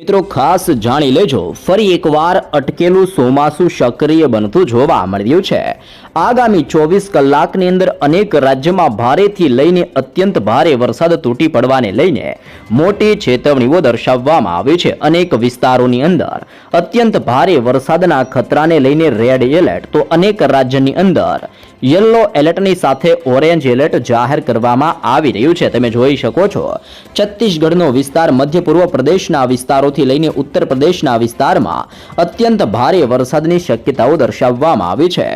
મિત્રો ખાસ જાણી લેજો, ફરી એકવાર અટકેલું ચોમાસું સક્રિય બનતું જોવા મળ્યું છે। આગામી 24 કલાકની અંદર અનેક રાજ્યમાં ભારેથી લઈને અત્યંત ભારે વરસાદ તૂટી પડવાને લઈને મોટી ચેતવણીઓ દર્શાવવામાં આવી છે। અનેક વિસ્તારોની અંદર અત્યંત ભારે વરસાદના ખતરાને લઈને રેડ એલર્ટ તો અનેક રાજ્યની અંદર યલો એલર્ટની સાથે ઓરેન્જ એલર્ટ જાહેર કરવામાં આવી રહ્યું છે। તમે જોઈ શકો છો, છત્તીસગઢનો વિસ્તાર, મધ્ય પૂર્વ પ્રદેશના વિસ્તારોથી લઈને ઉત્તર પ્રદેશના વિસ્તારમાં અત્યંત ભારે વરસાદની શક્યતાઓ દર્શાવવામાં આવી છે।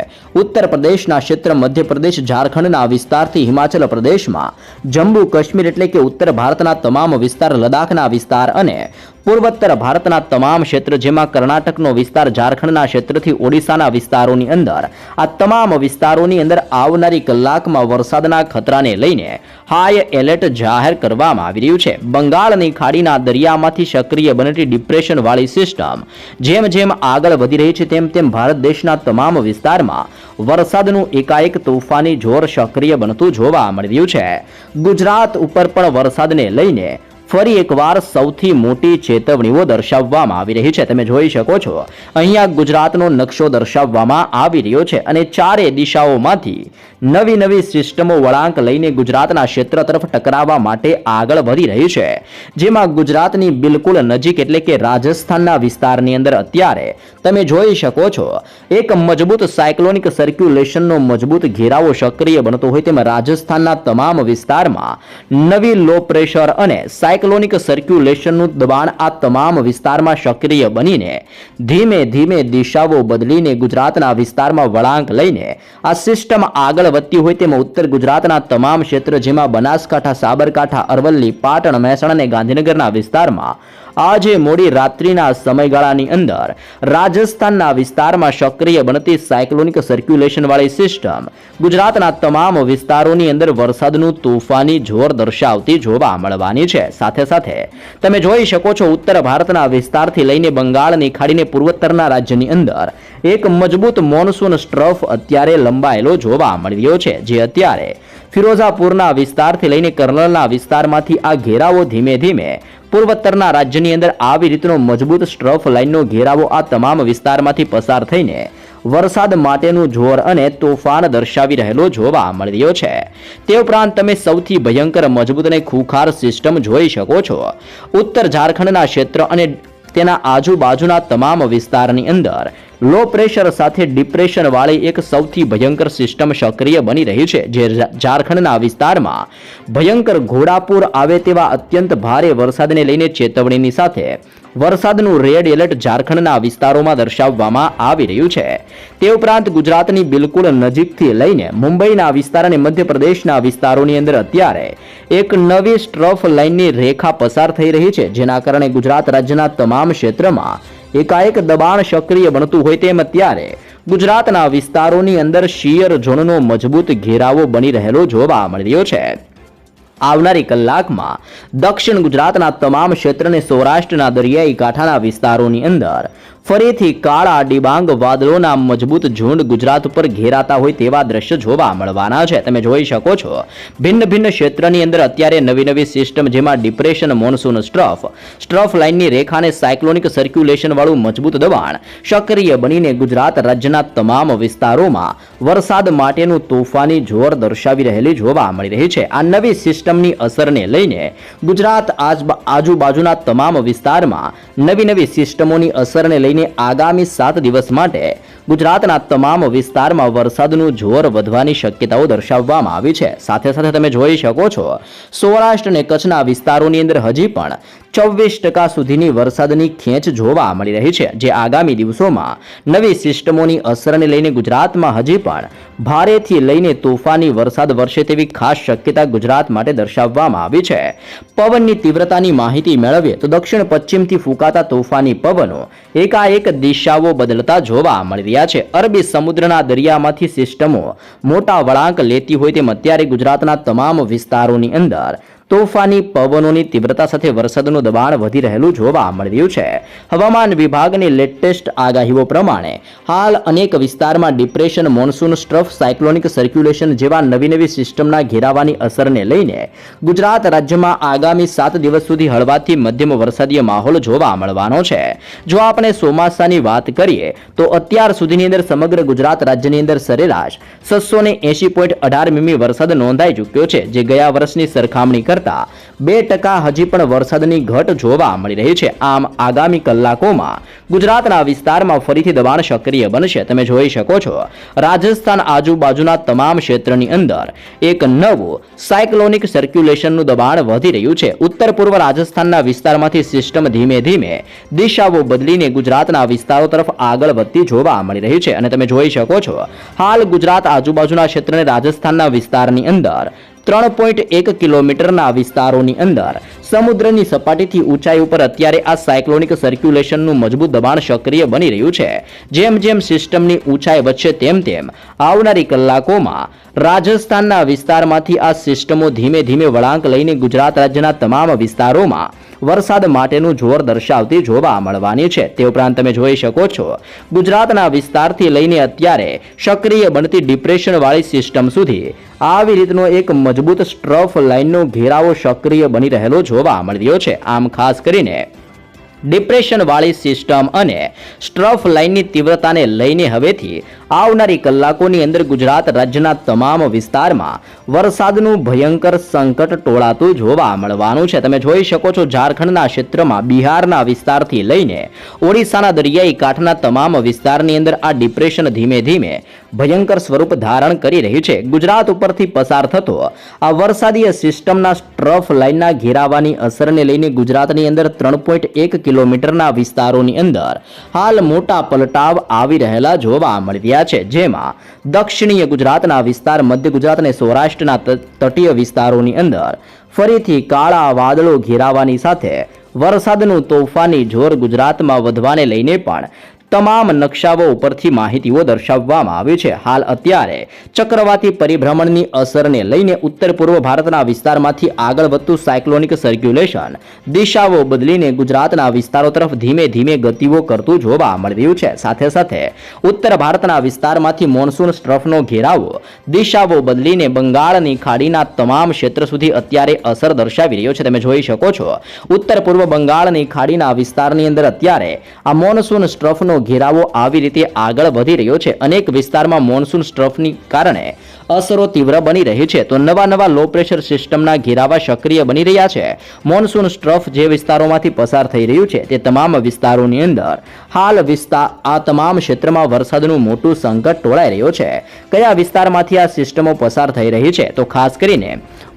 ઉત્તર પ્રદેશના ક્ષેત્ર, મધ્ય પ્રદેશ, ઝારખંડના વિસ્તારથી હિમાચલ પ્રદેશમાં, જમ્મુ કાશ્મીર એટલે કે ઉત્તર ભારતના તમામ વિસ્તાર, લદ્દાખના વિસ્તાર અને પૂર્વોત્તર ભારતના તમામ ક્ષેત્ર, જેમાં કર્ણાટકનો વિસ્તાર, ઝારખંડના ક્ષેત્રથી ઓડિશાના વિસ્તારોની અંદર આ તમામ વિસ્તારોની અંદર આવનારી કલાકમાં વરસાદના ખતરાને લઈને હાઈ એલર્ટ જાહેર કરવામાં આવી રહ્યું છે। બંગાળની ખાડીના દરિયામાંથી સક્રિય બનતી ડિપ્રેશન વાળી સિસ્ટમ જેમ જેમ આગળ વધી રહી છે તેમ તેમ ભારત દેશના તમામ વિસ્તારમાં વરસાદનું એકાએક તોફાની જોર સક્રિય બનતું જોવા મળી રહ્યું છે। ગુજરાત ઉપર પણ વરસાદને લઈને ફરી એકવાર સૌથી મોટી ચેતવણીઓ દર્શાવવામાં આવી રહી છે। તમે જોઈ શકો છો, અહીંયા ગુજરાતનો નકશો દર્શાવવામાં આવી રહ્યો છે અને ચારે દિશાઓમાંથી નવી નવી સિસ્ટમો વળાંક લઈને ગુજરાતના ક્ષેત્ર તરફ ટકરાવવા માટે આગળ વધી રહી છે। જેમાં ગુજરાતની બિલકુલ નજીક એટલે કે રાજસ્થાનના વિસ્તારની અંદર અત્યારે તમે જોઈ શકો છો એક મજબૂત સાયક્લોનિક સર્ક્યુલેશનનો મજબૂત ઘેરાવો સક્રિય બનતો હોય તેમ રાજસ્થાનના તમામ વિસ્તારમાં નવી લો પ્રેશર અને સાયક્લોનિક સર્ક્યુલેશનનું દબાણ આ તમામ વિસ્તારમાં સક્રિય બનીને ધીમે ધીમે દિશાઓ બદલીને ગુજરાતના વિસ્તારમાં વળાંક લઈને આ સિસ્ટમ આગળ વધતી હોય તેમાં ઉત્તર ગુજરાતના તમામ ક્ષેત્ર, જેમાં બનાસકાંઠા, સાબરકાંઠા, અરવલ્લી, પાટણ, મહેસાણા અને ગાંધીનગરના વિસ્તારમાં આજે મોડી રાત્રિના સમયગાળાની અંદર રાજસ્થાનના વિસ્તારમાં સક્રિય બનતી સાયક્લોનિક સર્ક્યુલેશન વાળી સિસ્ટમ ગુજરાતના તમામ વિસ્તારોની અંદર વરસાદનું તોફાની જોર દર્શાવતી જોવા મળવાની છે। સાથે સાથે તમે જોઈ શકો છો, ઉત્તર ભારતના વિસ્તારથી લઈને બંગાળની ખાડીને પૂર્વોત્તરના રાજ્યની અંદર એક મજબૂત મોનસૂન સ્ટ્રફ અત્યારે લંબાયેલો જોવા મળી રહ્યો છે, જે અત્યારે ફિરોઝાપુરના વિસ્તારથી લઈને કર્નલના વિસ્તારમાંથી આ ઘેરાવો ધીમે ધીમે પૂર્વોત્તરના રાજ્યની અંદર આવી રીતનો મજબૂત સ્ટ્રફ લાઇનનો ઘેરાવો આ તમામ વિસ્તારમાંથી પસાર થઈને વરસાદ માટેનું જોર અને તોફાન દર્શાવી રહેલો જોવા મળી રહ્યો છે। તે ઉપરાંત તમે સૌથી ભયંકર, મજબૂત અને ખૂંખાર સિસ્ટમ જોઈ શકો છો ઉત્તર ઝારખંડના ક્ષેત્ર અને તેના આજુબાજુના તમામ વિસ્તારની અંદર લો પ્રેશર સાથે ડિપ્રેશન વાળી એક સૌથી ભયંકર સિસ્ટમ સક્રિય બની રહી છે, જે ઝારખંડના વિસ્તારમાં ભયંકર ઘોડાપૂર આવે તેવા અત્યંત ભારે વરસાદને લઈને ચેતવણીની સાથે વરસાદનું રેડ એલર્ટ ઝારખંડના વિસ્તારોમાં દર્શાવવામાં આવી રહ્યું છે। તે ઉપરાંત ગુજરાતની બિલકુલ નજીકથી લઈને મુંબઈના વિસ્તાર અને મધ્યપ્રદેશના વિસ્તારોની અંદર અત્યારે એક નવી સ્ટ્રફ લાઇનની રેખા પસાર થઈ રહી છે, જેના કારણે ગુજરાત રાજ્યના તમામ ક્ષેત્રમાં એકાએક દબાણ સક્રિય બનતું હોય તેમ અત્યારે ગુજરાતના વિસ્તારોની અંદર શિયર ઝોનનો મજબૂત ઘેરાવો બની રહેલો જોવા મળી રહ્યો છે। આવનારી કલાકમાં દક્ષિણ ગુજરાતના તમામ ક્ષેત્રને સૌરાષ્ટ્રના દરિયાઈ કાંઠાના વિસ્તારોની અંદર ફરીથી કાળા ડિબાંગ વાદળોના મજબૂત ઝુંડ ગુજરાત ઉપર ઘેરાતા હોય તેવા દ્રશ્ય જોવા મળવાના છે। તમે જોઈ શકો છો, ભિન્ન ભિન્ન ક્ષેત્રની અંદર અત્યારે નવી નવી સિસ્ટમ, જેમાં ડિપ્રેશન, મોનસૂન સ્ટ્રફ લાઇનની રેખાને સાયક્લોનિક સર્ક્યુલેશન વાળું મજબૂત દબાણ સક્રિય બનીને ગુજરાત રાજ્યના તમામ વિસ્તારોમાં વરસાદ માટેનું તોફાની જોર દર્શાવી રહેલી જોવા મળી રહી છે। આ નવી સિસ્ટમની અસરને લઈને ગુજરાત આજુબાજુના તમામ વિસ્તારમાં નવી નવી સિસ્ટમોની અસરને લઈને આગામી 7 દિવસ માટે ગુજરાતના તમામ વિસ્તારમાં વરસાદનું જોર વધવાની શક્યતાઓ દર્શાવવામાં આવી છે। સાથે સાથે તમે જોઈ શકો છો, સૌરાષ્ટ્ર અને કચ્છના વિસ્તારોની અંદર હજી પણ 24% સુધીની વરસાદની ખેંચ જોવા મળી રહી છે, જે આગામી દિવસોમાં નવી સિસ્ટમોની અસરને લઈને ગુજરાતમાં હજી પણ ભારેથી લઈને તોફાની વરસાદ વરસે તેવી ખાસ શક્યતા ગુજરાત માટે દર્શાવવામાં આવી છે। પવનની તીવ્રતાની માહિતી મેળવીએ તો દક્ષિણ પશ્ચિમથી ફૂંકાતા તોફાની પવનો એકાએક દિશાઓ બદલતા જોવા મળી રહ્યા છે। અરબી સમુદ્રના દરિયામાંથી સિસ્ટમો મોટા વળાંક લેતી હોય તેમ અત્યારે ગુજરાતના તમામ વિસ્તારોની અંદર તોફાની પવનોની તીવ્રતા સાથે વરસાદનું દબાણ વધી રહેલું જોવા મળી રહ્યું છે. હવામાન વિભાગની લેટેસ્ટ આગાહીઓ પ્રમાણે હાલ અનેક વિસ્તારમાં ડિપ્રેશન, મોન્સૂન સ્ટ્રફ, સાયક્લોનિક સર્ક્યુલેશન જેવા નવી સિસ્ટમના ઘેરાવાની અસરને લઈને ગુજરાત રાજ્યમાં આગામી 7 દિવસ સુધી હળવાથી મધ્યમ વરસાદીય માહોલ જોવા મળવાનો છે. જો આપણે ચોમાસાની વાત કરીએ તો અત્યાર સુધીની અંદર સમગ્ર ગુજરાત રાજ્યની અંદર સરેરાશ 680.18 મીમી વરસાદ નોંધાઈ ચૂક્યો છે, જે ગયા વર્ષની સરખામણી કરતા 2% હજી પણ વરસાદની ઘટ જોવા મળી રહી છે. આમ આગામી કલાકોમાં ગુજરાતના વિસ્તારમાં ફરીથી દબાણ સક્રિય બનશે. તમે જોઈ શકો છો રાજસ્થાન આજુબાજુના તમામ ક્ષેત્રની અંદર એક નવું સાયક્લોનિક સર્ક્યુલેશનનું દબાણ વધી રહ્યું છે. ઉત્તર પૂર્વ રાજસ્થાનના વિસ્તારમાંથી સિસ્ટમ ધીમે ધીમે દિશાઓ બદલીને ગુજરાતના વિસ્તારો તરફ આગળ વધતી જોવા મળી રહી છે. અને તમે જોઈ શકો છો હાલ ગુજરાત આજુબાજુના ક્ષેત્રને રાજસ્થાનના વિસ્તારની અંદર 3.1 કિલોમીટરના વિસ્તારોની અંદર સમુદ્રની સપાટીથી ઊંચાઈ ઉપર અત્યારે આ સાયક્લોનિક સર્ક્યુલેશનનું મજબૂત દબાણ સક્રિય બની રહ્યું છે. જેમ જેમ સિસ્ટમની ઊંચાઈ વધશે તેમ તેમ આવનારી કલાકોમાં રાજસ્થાનના વિસ્તારમાંથી આ સિસ્ટમો ધીમે ધીમે વળાંક લઈને ગુજરાત રાજ્યના તમામ વિસ્તારોમાં વરસાદ માટેનું જોર દર્શાવતી જોવા મળવાની છે. તે ઉપરાંત તમે જોઈ શકો છો ગુજરાતના વિસ્તારથી લઈને અત્યારે સક્રિય બનતી ડિપ્રેશન વાળી સિસ્ટમ સુધી આવી રીતનો એક મજબૂત સ્ટ્રફ લાઇનનો ઘેરાવો સક્રિય બની રહેલો જોવા મળી રહ્યો છે. આમ ખાસ કરીને ડિપ્રેશન વાળી સિસ્ટમ અને સ્ટ્રફ લાઇનની તીવ્રતાને લઈને હવેથી આવનારી કલાકોની અંદર ગુજરાત રાજ્યના તમામ વિસ્તારમાં વરસાદનું ભયંકર સંકટ ટોળાતું જોવા મળવાનું છે. તમે જોઈ શકો છો ઝારખંડના ક્ષેત્રમાં, બિહારના વિસ્તારથી લઈને ઓડિશાના દરિયાઈ કાંઠાના તમામ વિસ્તારની અંદર આ ડિપ્રેશન ધીમે ધીમે ભયંકર સ્વરૂપ ધારણ કરી રહી છે. ગુજરાત ઉપરથી પસાર થતો આ વરસાદીય સિસ્ટમના સ્ટ્રફ લાઇનના ઘેરાવાની અસરને લઈને ગુજરાતની અંદર 3.1 કિલોમીટરના વિસ્તારોની અંદર હાલ મોટા પલટાવ આવી રહેલા જોવા મળી રહ્યા છે. જેમાં દક્ષિણીય ગુજરાતના વિસ્તાર, મધ્ય ગુજરાત અને સૌરાષ્ટ્રના તટીય વિસ્તારોની અંદર ફરીથી કાળા વાદળો ઘેરાવાની સાથે વરસાદનું તોફાની જોર ગુજરાતમાં વધવાને લઈને પણ તમામ નકશાઓ ઉપરથી માહિતીઓ દર્શાવવામાં આવી છે. હાલ અત્યારે ચક્રવાતી પરિભ્રમણની અસરને લઈને ઉત્તર પૂર્વ ભારતના વિસ્તારમાંથી આગળ વધતું સાયક્લોનિક સર્ક્યુલેશન દિશાઓ બદલીને ગુજરાતના વિસ્તારો તરફ ધીમે ધીમે ગતિઓ કરતું જોવા મળી રહ્યું છે. સાથે સાથે ઉત્તર ભારતના વિસ્તારમાંથી મોન્સૂન સ્ટ્રફનો ઘેરાવો દિશાઓ બદલીને બંગાળની ખાડીના તમામ ક્ષેત્ર સુધી અત્યારે અસર દર્શાવી રહ્યો છે. તમે જોઈ શકો છો ઉત્તર પૂર્વ બંગાળની ખાડીના વિસ્તારની અંદર અત્યારે આ મોન્સૂન સ્ટ્રફનો ઘેરાવો આવી રીતે આગળ વધી રહ્યો છે. અનેક વિસ્તારમાં મોન્સૂન સ્ટ્રફની કારણે અસરો તીવ્ર બની રહી છે. તો નવા લો પ્રેશર સિસ્ટમના ઘેરાવા સક્રિય બની રહ્યા છે. મોન્સૂન સ્ટ્રફ જે વિસ્તારોમાંથી પસાર થઈ રહ્યું છે તે તમામ વિસ્તારોની અંદર હાલ આ તમામ ક્ષેત્રમાં વરસાદનું મોટું સંકટ ટોળાઈ રહ્યો છે. કયા વિસ્તારમાંથી આ સિસ્ટમો પસાર થઈ રહી છે તો ખાસ કરીને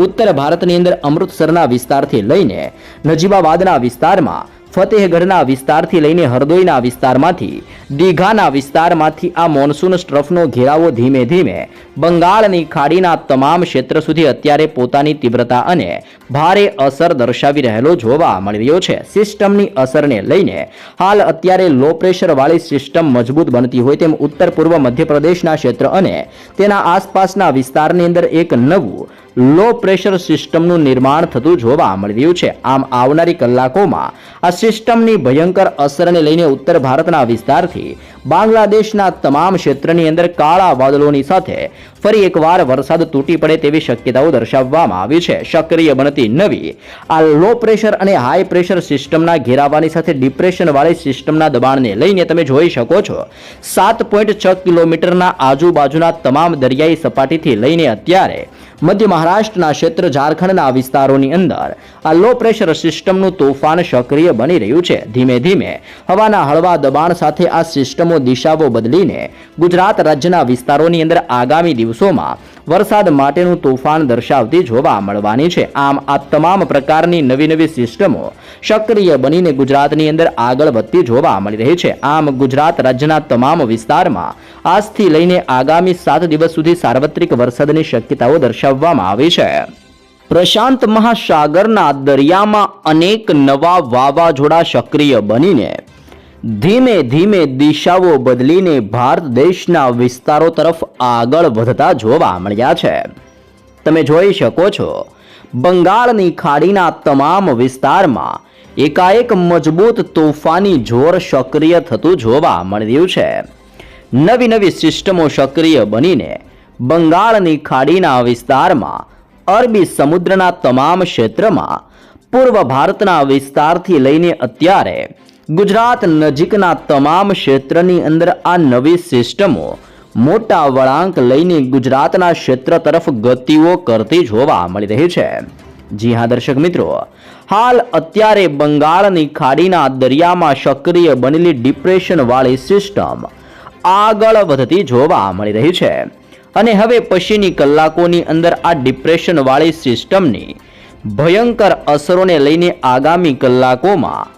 ઉત્તર ભારતની અંદર અમૃતસરના વિસ્તારથી લઈને નજીબાબાદના વિસ્તારમાં, ફતેહગઢના વિસ્તારથી લઈને હરદોઈના વિસ્તારમાંથી, દીઘાના વિસ્તારમાંથી આ મોન્સૂન સ્ટ્રફનો ઘેરાવો ધીમે ધીમે બંગાળની ખાડીના તમામ ક્ષેત્ર સુધી અત્યારે પોતાની તીવ્રતા અને ભારે અસર દર્શાવી રહેલો જોવા મળી રહ્યો છે. સિસ્ટમની અસરને લઈને હાલ અત્યારે લો પ્રેશર વાળી સિસ્ટમ મજબૂત બનતી હોય તેમ ઉત્તર પૂર્વ મધ્યપ્રદેશના ક્ષેત્ર અને તેના આસપાસના વિસ્તારની અંદર એક નવું લો પ્રેશર સિસ્ટમનું નિર્માણ થતું જોવા મળી રહ્યું છે. આમ આવનારી કલાકોમાં આ સિસ્ટમની ભયંકર અસરને લઈને ઉત્તર ભારતના વિસ્તારથી બાંગ્લાદેશના તમામ ક્ષેત્રની અંદર કાળા વાદળોની સાથે ફરી એકવાર વરસાદ તૂટી પડે તેવી શક્યતાઓ દર્શાવવામાં આવી છે. સક્રિય બનતી નવી આ લો પ્રેશર અને હાઈ પ્રેશર સિસ્ટમના ઘેરાવાની સાથે ડિપ્રેશન વાળી સિસ્ટમના દબાણને લઈને તમે જોઈ શકો છો 7.6 કિલોમીટરના આજુબાજુના તમામ દરિયાઈ સપાટીથી લઈને અત્યારે મધ્ય મહારાષ્ટ્રના ક્ષેત્ર, ઝારખંડના વિસ્તારોની અંદર આ લો પ્રેશર સિસ્ટમનું તોફાન સક્રિય બની રહ્યું છે. ધીમે ધીમે હવાના હળવા દબાણ સાથે આ સિસ્ટમો દિશાઓ બદલીને ગુજરાત રાજ્યના વિસ્તારોની અંદર આગામી દિવસોમાં વરસાદ માટેનું તોફાન દર્શાવતી જોવા મળવાની છે. આમ આ તમામ પ્રકારની નવી સિસ્ટમો સક્રિય બનીને ગુજરાતની અંદર આગળ વધતી જોવા મળી રહી છે. આમ ગુજરાત રાજ્યના તમામ વિસ્તારમાં આજથી લઈને આગામી 7 દિવસ સુધી સાર્વત્રિક વરસાદની શક્યતાઓ દર્શાવવામાં આવી છે. પ્રશાંત મહાસાગરના દરિયામાં અનેક નવા વાવાઝોડા સક્રિય બનીને ધીમે ધીમે દિશાઓ બદલીને ભારત દેશના વિસ્તારો તરફ આગળ વધતા જોવા મળ્યા છે. તમે જોઈ શકો છો બંગાળની ખાડીના તમામ વિસ્તારમાં એકાએક મજબૂત તોફાની જોર સક્રિય થતું જોવા મળી રહ્યું છે. નવી નવી સિસ્ટમો સક્રિય બનીને બંગાળની ખાડીના વિસ્તારમાં, અરબી સમુદ્રના તમામ ક્ષેત્રમાં, પૂર્વ ભારતના વિસ્તારથી લઈને અત્યારે ગુજરાત નજીકના તમામ ક્ષેત્રની અંદર આ નવી સિસ્ટમો મોટા વળાંક લઈને ગુજરાતના ક્ષેત્ર તરફ ગતિઓ કરતી જોવા મળી રહી છે. જી હા દર્શક મિત્રો, હાલ અત્યારે બંગાળની ખાડીના દરિયામાં સક્રિય બનેલી ડિપ્રેશન વાળી સિસ્ટમ આગળ વધતી જોવા મળી રહી છે અને હવે પછીની કલાકોની અંદર આ ડિપ્રેશન વાળી સિસ્ટમની ભયંકર અસરોને લઈને આગામી કલાકોમાં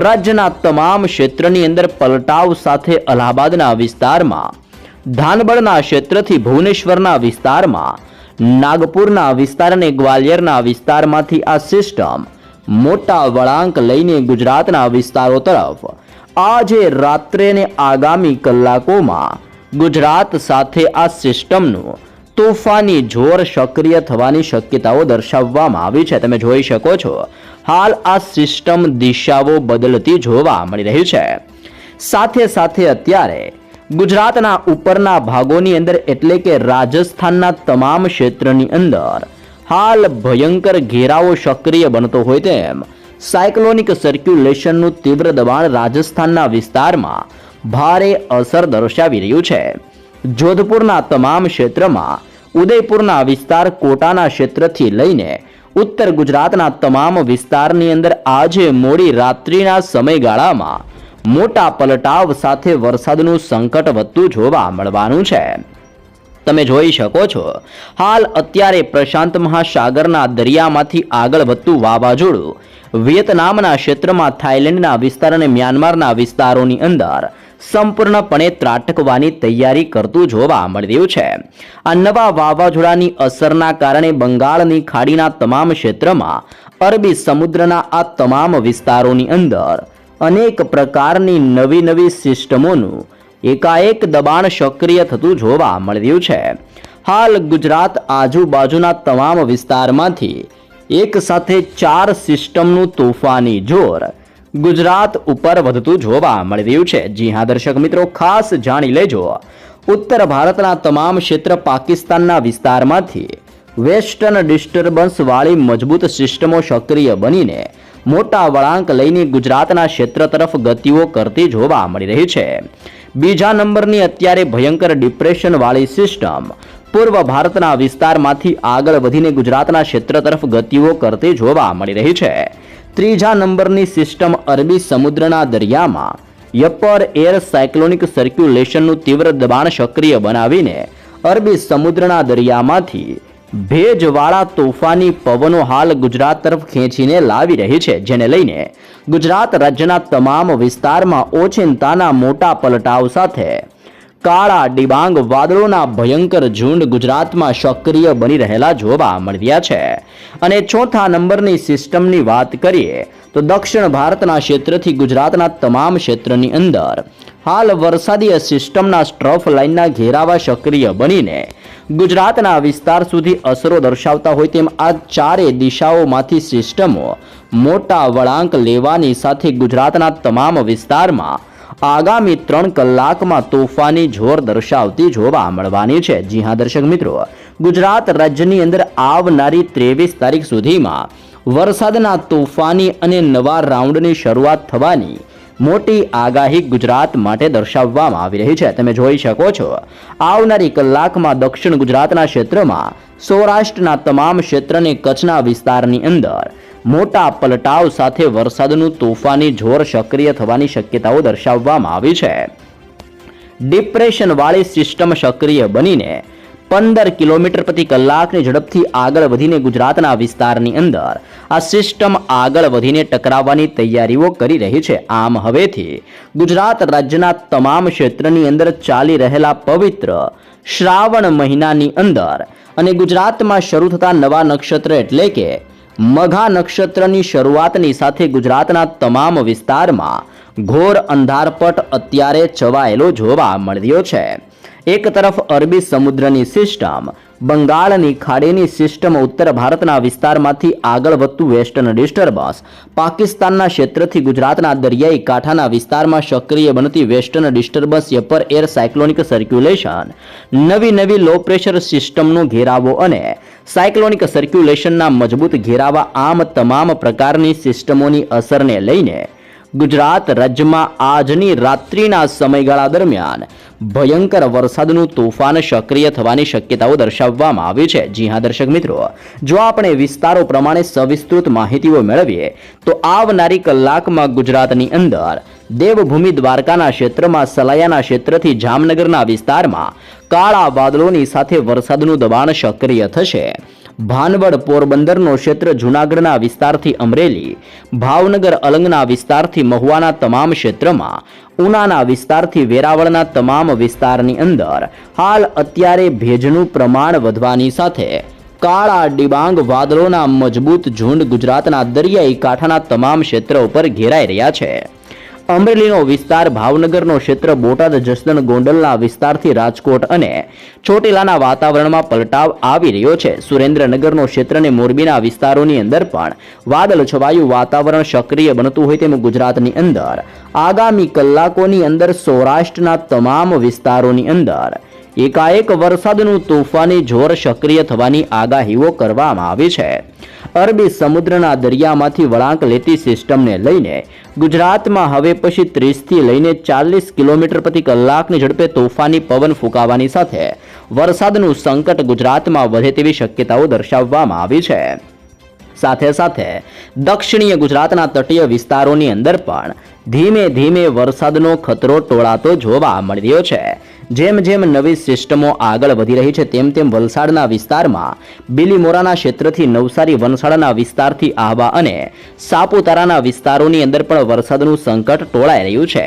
રાજ્યના તમામ ક્ષેત્રની અંદર પલટાવ સાથે અલ્હાબાદના વિસ્તારમાં, ધાનબડના ક્ષેત્રથી ભુવનેશ્વરના વિસ્તારમાં, નાગપુરના વિસ્તાર અને ગ્વાલિયરના વિસ્તારમાંથી આ સિસ્ટમ મોટા વળાંક લઈને ગુજરાતના વિસ્તારો તરફ આજે રાત્રે અને આગામી કલાકોમાં ગુજરાત સાથે આ સિસ્ટમનું તોફાની જોર સક્રિય થવાની શક્યતાઓ દર્શાવવામાં આવી છે. તમે જોઈ શકો છો હાલ આ સિસ્ટમ દિશાઓ બદલતી જોવા મળી રહી છે. સાથે સાથે અત્યારે ગુજરાતના ઉપરના ભાગોની અંદર એટલે કે રાજસ્થાનના તમામ ક્ષેત્રની અંદર હાલ ભયંકર ઘેરાવો સક્રિય બનતો હોય તેમ સાયક્લોનિક સર્ક્યુલેશનનું તીવ્ર દબાણ રાજસ્થાનના વિસ્તારમાં ભારે અસર દર્શાવી રહ્યું છે. જોધપુરના તમામ ક્ષેત્રમાં, ઉદયપુરના વિસ્તાર, કોટાના ક્ષેત્રથી લઈને ઉત્તર ગુજરાતના તમામ વિસ્તારની અંદર આજે મોડી રાત્રિના સમયગાળામાં મોટા પલટાવ સાથે વરસાદનું સંકટ વધતું જોવા મળવાનું છે. તમે જોઈ શકો છો હાલ અત્યારે પ્રશાંત મહાસાગરના દરિયામાંથી આગળ વધતું વાવાઝોડું વિયેતનામના ક્ષેત્રમાં, થાઇલેન્ડના વિસ્તાર અને મ્યાનમારના વિસ્તારોની અંદર સંપૂર્ણપણે ત્રાટકવાની તૈયારી કરતું જોવા મળી રહ્યું છે. આ નવા વાવાઝોડાની અસરના કારણે બંગાળની ખાડીના તમામ ક્ષેત્રમાં, અરબી સમુદ્રના આ તમામ વિસ્તારોની અંદર અનેક પ્રકારની નવી સિસ્ટમોનું એકાએક દબાણ સક્રિય થતું જોવા મળી રહ્યું છે. હાલ ગુજરાત આજુબાજુના તમામ વિસ્તારમાંથી એક સાથે 4 સિસ્ટમનું તોફાની જોર ગુજરાત ઉપર વધતું જોવા મળી રહ્યું છે. જી હા દર્શક મિત્રો, ખાસ જાણી લેજો, ઉત્તર ભારતના તમામ ક્ષેત્ર, પાકિસ્તાનના વિસ્તારમાંથી વેસ્ટર્ન ડિસ્ટર્બન્સ વાળી મજબૂત સિસ્ટમો સક્રિય બનીને મોટા વળાંક લઈને ગુજરાતના ક્ષેત્ર તરફ ગતિઓ કરતી જોવા મળી રહી છે. બીજા નંબરની અત્યારે ભયંકર ડિપ્રેશન વાળી સિસ્ટમ પૂર્વ ભારતના વિસ્તારમાંથી આગળ વધીને ગુજરાતના ક્ષેત્ર તરફ ગતિઓ કરતી જોવા મળી રહી છે. ત્રીજા નંબરની સિસ્ટમ અરબી સમુદ્રના દરિયામાં અપર એર સાયક્લોનિક સર્ક્યુલેશનનું તીવ્ર દબાણ સક્રિય બનાવીને અરબી સમુદ્રના દરિયામાંથી ભેજવાળા તોફાની પવનો હાલ ગુજરાત તરફ ખેંચીને લાવી રહી છે, જેને લઈને ગુજરાત રાજ્યના તમામ વિસ્તારમાં ઓચિંતાના મોટા પલટાવ સાથે કાળા ડિબાંગ વાદળોના ભયંકર ઝુંડ ગુજરાતમાં સક્રિય બની રહેલા જોવા મળી રહ્યા છે. અને ચોથા નંબરની સિસ્ટમની વાત કરીએ તો દક્ષિણ ભારતના ક્ષેત્રથી ગુજરાતના તમામ ક્ષેત્રની અંદર હાલ વરસાદી સિસ્ટમના સ્ટ્રફ લાઇનના ઘેરાવા સક્રિય બનીને ગુજરાતના વિસ્તાર સુધી અસરો દર્શાવતા હોય તેમ આ 4 દિશાઓમાંથી સિસ્ટમો મોટા વળાંક લેવાની સાથે ગુજરાતના તમામ વિસ્તારમાં આગામી 3 કલાકમાં તોફાની જોર દર્શાવતી જોવા મળવાની છે. જી હા દર્શક મિત્રો, ગુજરાત રાજ્યની અંદર આવનારી 23 તારીખ સુધીમાં વરસાદના તોફાની અને નવા રાઉન્ડની શરૂઆત થવાની મોટી આગાહી ગુજરાત માટે દર્શાવવામાં આવી રહી છે. તમે જોઈ શકો છો આવનારી કલાકમાં દક્ષિણ ગુજરાતના ક્ષેત્રમાં, સૌરાષ્ટ્રના તમામ ક્ષેત્ર અને કચ્છના વિસ્તારની અંદર મોટા પલટાવ સાથે વરસાદનું તોફાની જોર સક્રિય થવાની શક્યતાઓ દર્શાવવામાં આવી છે. ડિપ્રેશન વાળી સિસ્ટમ સક્રિય બનીને 15 કિલોમીટર પ્રતિ કલાકની ઝડપથી આગળ વધીને ગુજરાતના વિસ્તારની અંદર આ સિસ્ટમ આગળ વધીને ટકરાવવાની તૈયારીઓ કરી રહી છે. આમ હવેથી ગુજરાત રાજ્યના તમામ ક્ષેત્રની અંદર ચાલી રહેલા પવિત્ર શ્રાવણ મહિનાની અંદર અને ગુજરાતમાં શરૂ થતા નવા નક્ષત્ર એટલે કે મઘા નક્ષત્રની શરૂઆતની સાથે ગુજરાતના તમામ વિસ્તારમાં ઘોર અંધારપટ અત્યારે છવાયેલો જોવા મળી રહ્યો છે. એક તરફ અરબી સમુદ્રની સિસ્ટમ બંગાળની ખાડીની સિસ્ટમ, ઉત્તર ભારતના વિસ્તારમાંથી આગળ વધતું વેસ્ટર્ન ડિસ્ટર્બન્સ, પાકિસ્તાનના ક્ષેત્રથી ગુજરાતના દરિયાઈ કાંઠાના વિસ્તારમાં સક્રિય બનતી western disturbance, upper air cyclonic circulation, નવી લો પ્રેશર સિસ્ટમનો ઘેરાવો અને સાયક્લોનિક સર્ક્યુલેશનના મજબૂત ઘેરાવા, આમ તમામ પ્રકારની સિસ્ટમોની અસરને લઈને ગુજરાત રાજ્યમાં આજની રાત્રિના સમયગાળા દરમિયાન ભયંકર વરસાદનું તોફાન સક્રિય થવાની શક્યતાઓ દર્શાવવામાં આવી છે. જી હા દર્શક મિત્રો, જો આપણે વિસ્તારો પ્રમાણે સવિસ્તૃત માહિતીઓ મેળવીએ તો આવનારી કલાકમાં ગુજરાતની અંદર દેવભૂમિ દ્વારકાના ક્ષેત્રમાં, સલાયાના ક્ષેત્રથી જામનગરના વિસ્તારમાં કાળા વાદળોની સાથે વરસાદનું દબાણ સક્રિય થશે. ભાનવડ, પોરબંદરનો ક્ષેત્ર, જૂનાગઢના વિસ્તારથી અમરેલી, ભાવનગર, અલંગના વિસ્તારથી મહુવાના તમામ ક્ષેત્રમાં, ઉનાના વિસ્તારથી વેરાવળના તમામ વિસ્તારની અંદર હાલ અત્યારે ભેજનું પ્રમાણ વધવાની સાથે કાળા ડિબાંગ વાદળોના મજબૂત ઝુંડ ગુજરાતના દરિયાઈ કાંઠાના તમામ ક્ષેત્રો ઉપર ઘેરાઈ રહ્યા છે. અમરેલીનો વિસ્તાર, ભાવનગરનો ક્ષેત્ર, બોટાદ, જસદણ, ગોંડલના વિસ્તારથી રાજકોટ અને ચોટીલાના વાતાવરણમાં પલટાવ આવી રહ્યો છે. સુરેન્દ્રનગરનો ક્ષેત્ર અને મોરબીના વિસ્તારોની અંદર પણ વાદળ છવાયું વાતાવરણ સક્રિય બનતું હોય તેમ ગુજરાતની અંદર આગામી કલાકોની અંદર સૌરાષ્ટ્રના તમામ વિસ્તારોની અંદર એકાએક વરસાદનું તોફાની જોર સક્રિય થવાની આગાહીઓ કરવામાં આવી છે. અરબી સમુદ્રના દરિયામાંથી વળાંક લેતી સિસ્ટમને લઈને ગુજરાતમાં હવે પછી 30 થી લઈને 40 કિલોમીટર પ્રતિ કલાકની ઝડપે તોફાની પવન ફૂંકાવાની સાથે વરસાદનું સંકટ ગુજરાતમાં વધે તેવી શક્યતાઓ દર્શાવવામાં આવી છે. સાથે સાથે દક્ષિણીય ગુજરાતના તટીય વિસ્તારોની અંદર પણ ધીમે ધીમે વરસાદનો ખતરો ટોળાતો જોવા મળી રહ્યો છે. જેમ જેમ નવી સિસ્ટમો આગળ વધી રહી છે તેમ તેમ વલસાડના વિસ્તારમાં બિલીમોરાના ક્ષેત્રથી નવસારી, વનસાડાના વિસ્તારથી આહવા અને સાપુતારાના વિસ્તારોની અંદર પણ વરસાદનું સંકટ ટોળાઈ રહ્યું છે.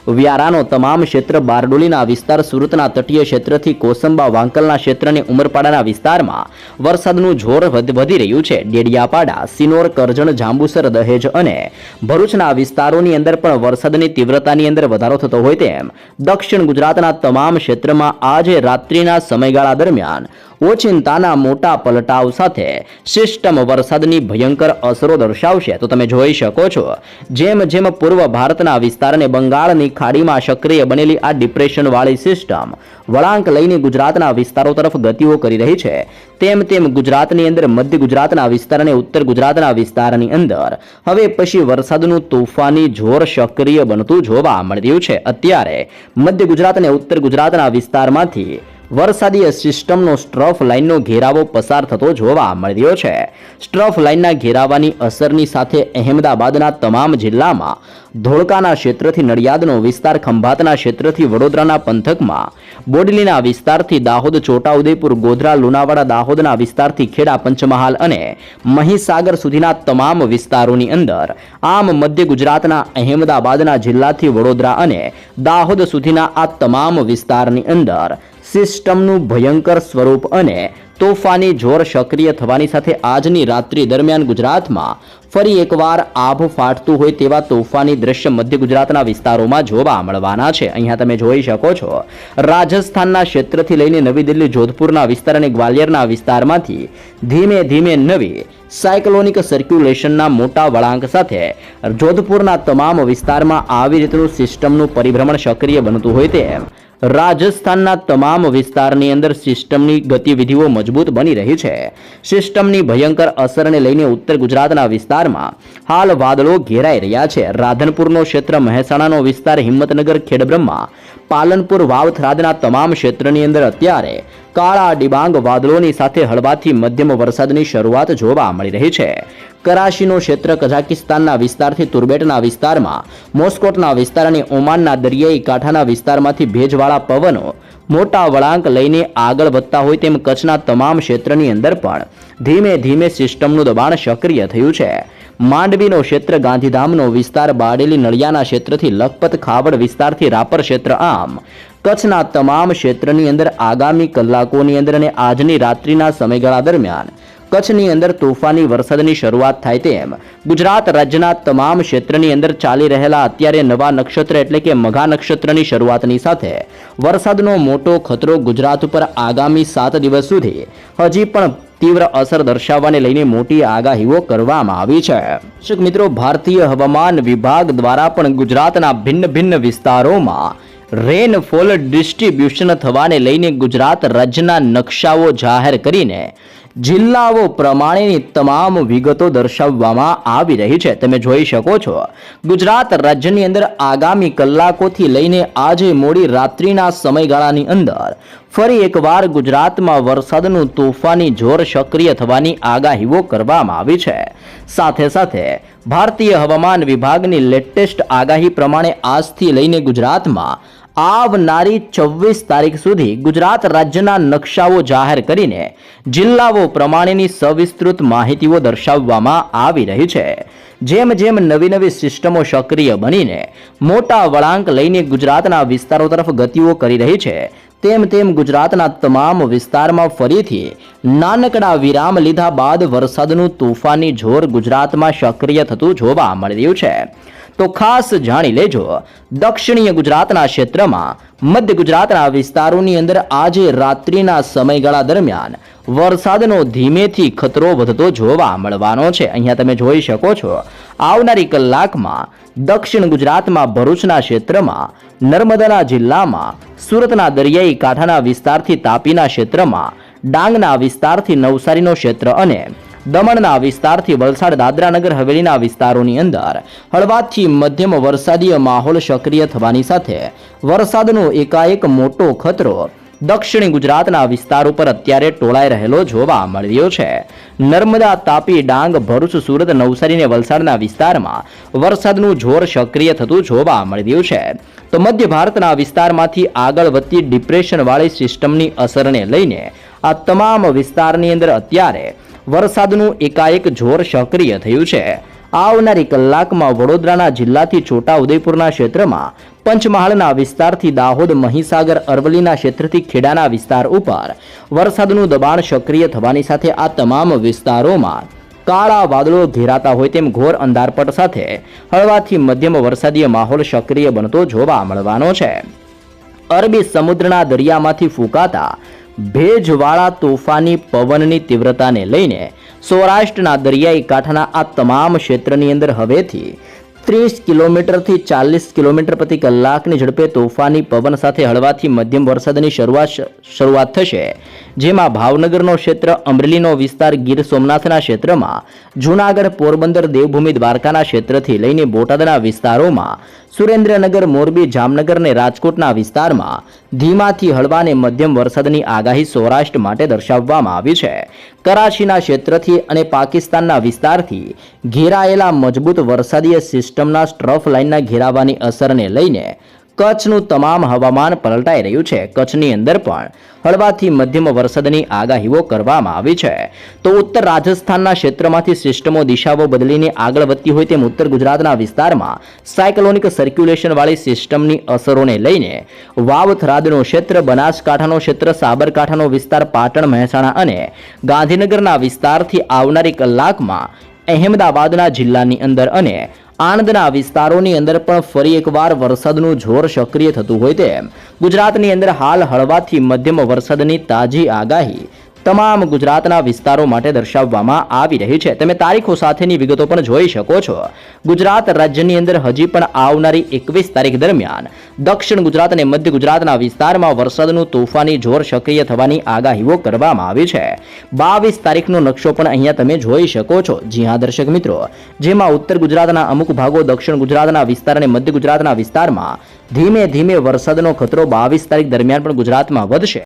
વ્યારાનો તમામ ક્ષેત્ર, બારડોલીના વિસ્તાર, સુરતના તટીય ક્ષેત્રથી કોસંબા, વાંકલના ક્ષેત્ર અને ઉમરપાડાના વિસ્તારમાં વરસાદનું જોર વધી રહ્યું છે. ડેડિયાપાડા, સિનોર, કરજણ, જાંબુસર, દહેજ અને ભરૂચના વિસ્તારોની અંદર પણ વરસાદની તીવ્રતાની અંદર વધારો થતો હોય તેમ દક્ષિણ ગુજરાતના તમામ ક્ષેત્રમાં આજે રાત્રિના સમયગાળા દરમિયાન ઓચિંતાના મોટા પલટાવ સાથે સિસ્ટમ વરસાદની ભયંકર અસરો દર્શાવશે. તો તમે જોઈ શકો છો જેમ જેમ પૂર્વ ભારતના વિસ્તાર અને બંગાળની ખાડીમાં સક્રિય બનેલી આ ડિપ્રેશનવાળી સિસ્ટમ વળાંક લઈને ગુજરાતના વિસ્તારો તરફ ગતિઓ કરી રહી છે તેમ તેમ ગુજરાતની અંદર મધ્ય ગુજરાતના વિસ્તાર અને ઉત્તર ગુજરાતના વિસ્તારની અંદર હવે પછી વરસાદનું તોફાની જોર સક્રિય બનતું જોવા મળી રહ્યું છે. અત્યારે મધ્ય ગુજરાત અને ઉત્તર ગુજરાતના વિસ્તારમાંથી વરસાદીય સિસ્ટમનો સ્ટ્રફ લાઇનનો ઘેરાવો પસાર થતો જોવા મળી રહ્યો છે. સ્ટ્રફ લાઇનના ઘેરાવાની અસરની સાથે અહેમદાબાદના તમામ જિલ્લામાં, ધોળકાના ક્ષેત્રથી નડિયાદનો વિસ્તાર, ખંભાતના ક્ષેત્રથી વડોદરાના પંથકમાં, બોડલીના વિસ્તારથી દાહોદ, છોટાઉદેપુર, ગોધરા, લુણાવાડા, દાહોદના વિસ્તારથી ખેડા, પંચમહાલ અને મહીસાગર સુધીના તમામ વિસ્તારોની અંદર, આમ મધ્ય ગુજરાતના અહેમદાબાદના જિલ્લાથી વડોદરા અને દાહોદ સુધીના આ તમામ વિસ્તારની અંદર સિસ્ટમનું ભયંકર સ્વરૂપ અને તોફાની જોર સક્રિય થવાની સાથે આજની રાત્રિ દરમિયાન ગુજરાતમાં ફરી એકવાર આભ ફાટતું હોય તેવા તોફાની દ્રશ્ય મધ્ય ગુજરાતના વિસ્તારોમાં જોવા મળવાના છે. અહીંયા તમે જોઈ શકો છો રાજસ્થાનના ક્ષેત્રથી લઈને નવી દિલ્હી, જોધપુરના વિસ્તાર અને ગ્વાલિયરના વિસ્તારમાંથી ધીમે ધીમે નવી સાયક્લોનિક સર્ક્યુલેશનના મોટા વળાંક સાથે જોધપુરના તમામ વિસ્તારમાં આવી રીતનું સિસ્ટમનું પરિભ્રમણ સક્રિય બનતું હોય તેમ રાજસ્થાનના તમામ વિસ્તારની અંદર સિસ્ટમની ગતિવિધિઓ મજબૂત બની રહી છે. સિસ્ટમની ભયંકર અસરને લઈને ઉત્તર ગુજરાતના વિસ્તારમાં હાલ વાદળો ઘેરાઈ રહ્યા છે. રાધનપુરનો ક્ષેત્ર, મહેસાણાનો વિસ્તાર, હિંમતનગર, ખેડબ્રહ્મા, પાલનપુર, વાવથરાદના તમામ ક્ષેત્રની અંદર અત્યારે કાળા ડિબાંગ વાદળોની સાથે હળવાથી મધ્યમ વરસાદની શરૂઆત જોવા મળી રહી છે. કરાશીનો ક્ષેત્ર, કઝાકિસ્તાનના વિસ્તારથી તુર્બેટના વિસ્તારમાં, મોસ્કોટના વિસ્તાર અને ઓમાનના દરિયાઈ કાંઠાના વિસ્તારમાંથી ભેજવાળા પવનો મોટા વળાંક લઈને આગળ વધતા હોય તેમ કચ્છના તમામ ક્ષેત્રની અંદર પણ ધીમે ધીમે સિસ્ટમનું દબાણ સક્રિય થયું છે. માંડવીનો ક્ષેત્ર, ગાંધીધામનો વિસ્તાર, બારડોલી, નળિયાના ક્ષેત્રથી લખપત, ખાવડ વિસ્તારથી રાપર ક્ષેત્ર, આમ કચ્છના તમામ ક્ષેત્રની અંદર આગામી કલાકોની અંદર અને આજની રાત્રિના સમયગાળા દરમિયાન કચ્છની અંદર તોફાની વરસાદની શરૂઆત થાય તેમ ગુજરાત રાજ્યના તમામ ક્ષેત્રની અંદર ચાલી રહેલા અત્યારે નવા નક્ષત્ર એટલે કે મઘા નક્ષત્રની શરૂઆતની સાથે વરસાદનો મોટો ખતરો ગુજરાત ઉપર આગામી 7 દિવસ સુધી હજી પણ તીવ્ર અસર દર્શાવવાને લઈને મોટી આગાહીઓ કરવામાં આવી છે. દર્શક મિત્રો, ભારતીય હવામાન વિભાગ દ્વારા પણ ગુજરાતના ભિન્ન વિસ્તારોમાં રેનફોલ ડિસ્ટ્રીબ્યુશન થવાને લઈને ગુજરાત રાજ્યના નકશાઓ જાહેર કરીને જિલ્લાઓ પ્રમાણેની તમામ વિગતો દર્શાવવામાં આવી રહી છે. તમે જોઈ શકો છો, ગુજરાત રાજ્યની અંદર આગામી કલાકોથી લઈને આજે મોડી રાત્રિના સમયગાળાની અંદર ફરી એકવાર ગુજરાતમાં વરસાદનું તોફાની જોર સક્રિય થવાની આગાહીઓ કરવામાં આવી છે. સાથે સાથે ભારતીય હવામાન વિભાગની લેટેસ્ટ આગાહી પ્રમાણે આજથી લઈને ગુજરાતમાં આવનારી 24 તારીખ સુધી ગુજરાત રાજ્યના નકશાઓ જાહેર કરીને જિલ્લાઓ પ્રમાણેની સવિસ્તૃત માહિતીઓ દર્શાવવામાં આવી રહી છે. જેમ જેમ નવી સિસ્ટમો સક્રિય બનીને મોટા વળાંક લઈને ગુજરાતના વિસ્તારો તરફ ગતિઓ કરી રહી છે, તેમ ગુજરાતના તમામ વિસ્તારમાં ફરીથી નાનકડા વિરામ લીધા બાદ વરસાદનું તોફાની જોર ગુજરાતમાં સક્રિય થતું જોવા મળી રહ્યું છે. તો ખાસ જાણી લેજો, દક્ષિણીય ગુજરાતના ક્ષેત્રમાં મધ્ય ગુજરાતના વિસ્તારોની અંદર આજે રાત્રિના સમયગાળા દરમિયાન વરસાદનો ધીમેથી ખતરો વધતો જોવા મળવાનો છે. અહીંયા તમે જોઈ શકો છો, આવનારી કલાકમાં દક્ષિણ ગુજરાતમાં ભરૂચના ક્ષેત્રમાં, નર્મદાના જિલ્લામાં, સુરતના દરિયાઈ કાંઠાના વિસ્તારથી તાપીના ક્ષેત્રમાં, ડાંગના વિસ્તારથી નવસારીનો ક્ષેત્ર અને દમણના વિસ્તારથી વલસાડ દાદરાનગર હવેલીના વિસ્તારોની અંદર હળવાથી મધ્યમ વરસાદીય માહોલ સક્રિય થવાની સાથે વરસાદનો એકાએક મોટો ખતરો દક્ષિણી ગુજરાતના વિસ્તાર ઉપર અત્યારે ટોળાઈ રહેલો જોવા મળી રહ્યો છે. નર્મદા, તાપી, ડાંગ, ભરૂચ, સુરત, નવસારી અને વલસાડના વિસ્તારમાં વરસાદનું જોર સક્રિય થતું જોવા મળી રહ્યું છે. તો મધ્ય ભારતના વિસ્તારમાંથી આગળ વધતી ડિપ્રેશનવાળી સિસ્ટમની અસરને લઈને આ તમામ વિસ્તારની અંદર અત્યારે વરસાદનું એકાએક જોર સક્રિય થયું છે. આવનારી કલાકમાં વડોદરાના જિલ્લાથી છોટા ઉદેપુરના ક્ષેત્રમાં, પંચમહાલના વિસ્તારથી દાહોદ, મહીસાગર, અરવલ્લીના ક્ષેત્રથી ખેડાના વિસ્તાર ઉપર વરસાદનું દબાણ સક્રિય થવાની સાથે આ તમામ વિસ્તારોમાં કાળા વાદળો ઘેરાતા હોય તેમ ઘોર અંધારપટ સાથે હળવાથી મધ્યમ વરસાદીય માહોલ સક્રિય બનતો જોવા મળવાનો છે. અરબી સમુદ્રના દરિયામાંથી ફૂંકાતા ભેજવાળા તોફાની પવનની તીવ્રતાને લઈને સૌરાષ્ટ્રના દરિયાઈ કાંઠાના આ તમામ ક્ષેત્રની અંદર હવેથી 30 કિલોમીટરથી 40 કિલોમીટર પ્રતિ કલાકની ઝડપે તોફાની પવન સાથે હળવાથી મધ્યમ વરસાદની શરૂઆત થશે. જેમાં ભાવનગરનો ક્ષેત્ર, અમરેલીનો વિસ્તાર, ગીર સોમનાથના ક્ષેત્રમાં, જૂનાગઢ, પોરબંદર, દેવભૂમિ દ્વારકાના ક્ષેત્રથી લઈને બોટાદના વિસ્તારોમાં, સુરેન્દ્રનગર, મોરબી, જામનગર અને રાજકોટના વિસ્તારમાં ધીમાથી હળવા અને મધ્યમ વરસાદની આગાહી સૌરાષ્ટ્ર માટે દર્શાવવામાં આવી છે. કરાચીના ક્ષેત્રથી અને પાકિસ્તાનના વિસ્તારથી ઘેરાયેલા મજબૂત વરસાદીય સિસ્ટમના સ્ટ્રફ લાઇનના ઘેરાવાની અસરને લઈને કચ્છનું તમામ હવામાન પલટાઈ રહ્યું છે. કચ્છની અંદર પણ હળવાથી મધ્યમ વરસાદની આગાહીઓ કરવામાં આવી છે. તો ઉત્તર રાજસ્થાનના ક્ષેત્રમાંથી સિસ્ટમો દિશાઓ બદલીને આગળ વધતી હોય તેમ ઉત્તર ગુજરાતના વિસ્તારમાં સાયક્લોનિક સર્ક્યુલેશન વાળી સિસ્ટમની અસરોને લઈને વાવ-થરાદનો ક્ષેત્ર, બનાસકાંઠાનો ક્ષેત્ર, સાબરકાંઠાનો વિસ્તાર, પાટણ, મહેસાણા અને ગાંધીનગરના વિસ્તારથી આવનારી કલાકમાં અહેમદાબાદના જિલ્લાની અંદર અને આણંદના વિસ્તારોની અંદર પણ ફરી એકવાર વરસાદનું જોર સક્રિય થતું હોય તેમ ગુજરાતની અંદર હાલ હળવાથી મધ્યમ વરસાદની તાજી આગાહી તમામ ગુજરાતના વિસ્તારો માટે દર્શાવવામાં આવી રહી છે. તમે તારીખો સાથેની વિગતો પણ જોઈ શકો છો. ગુજરાત રાજ્યની અંદર હજી પણ આવનારી 21 તારીખ દરમિયાન દક્ષિણ ગુજરાત અને મધ્ય ગુજરાતના વિસ્તારમાં વરસાદનું તોફાની જોર સક્રિય થવાની આગાહીઓ કરવામાં આવી છે. 22 તારીખનો નકશો પણ અહીંયા તમે જોઈ શકો છો. જી હા દર્શક મિત્રો, જેમાં ઉત્તર ગુજરાતના અમુક ભાગો, દક્ષિણ ગુજરાતના વિસ્તાર અને મધ્ય ગુજરાતના વિસ્તારમાં ધીમે ધીમે વરસાદનો ખતરો 22 તારીખ દરમિયાન પણ ગુજરાતમાં વધશે.